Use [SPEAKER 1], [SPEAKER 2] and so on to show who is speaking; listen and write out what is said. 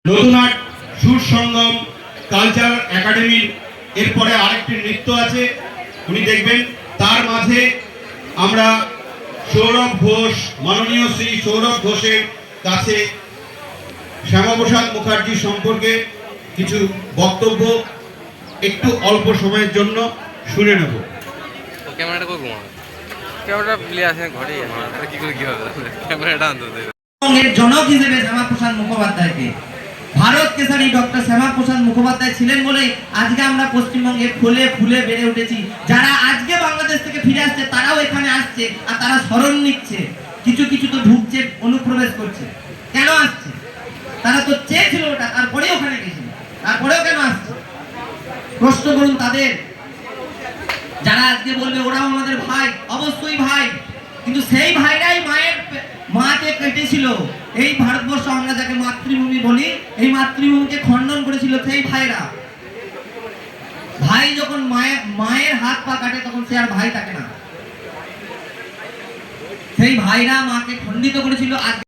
[SPEAKER 1] নতুনহাট সুর সঙ্গম কালচার একাডেমির এরপরে আরেকটি নৃত্য আছে, উনি দেখবেন। তার মাঝে আমরা সৌরভ ঘোষ, মাননীয় শ্রী সৌরভ ঘোষের কাছে শ্যামাপ্রসাদ মুখার্জি সম্পর্কে কিছু বক্তব্য একটু অল্প সময়ের জন্য শুনে নেব।
[SPEAKER 2] ক্যামেরাটা কই ঘুমানো, ক্যামেরা প্লে আছে ঘরে, কি করে কি হবে ক্যামেরাটা আনতে দেবে।
[SPEAKER 3] এর জনক হিসেবে শ্যামাপ্রসাদ মুখোপাধ্যায়কে ভারত কেশরী ডক্টর শ্যামাপ্রসাদ মুখোপাধ্যায় ছিলেন বলে আজকে আমরা পশ্চিমবঙ্গে ফুলে ফুলে বেড়ে উঠেছি। যারা আজকে বাংলাদেশ থেকে ফিরে আসছে তারাও এখানে আসছে আর তারা স্মরণ নিচ্ছে, কিছু কিছু তো ঢুকছে, অনুপ্রবেশ করছে। কেন আসছে? তারা তো চেয়েছিল ওটা, তারপরে ওখানে গেছিল, তারপরেও কেন আসছে প্রশ্ন করুন তাদের। যারা আজকে বলবে ওরাও আমাদের ভাই, অবশ্যই ভাই, কিন্তু সেই ভাইরাই মাকে কেটেছিল। এই ভারতবর্ষ আমরা যাকে মাতৃভূমি বলি, এই মাতৃভূমিকে খণ্ডন করেছিল সেই ভাইরা। ভাই যখন মায়ের হাত পা কাটে তখন সে আর ভাই থাকে না, সেই ভাইরা মাকে খণ্ডিত করেছিল।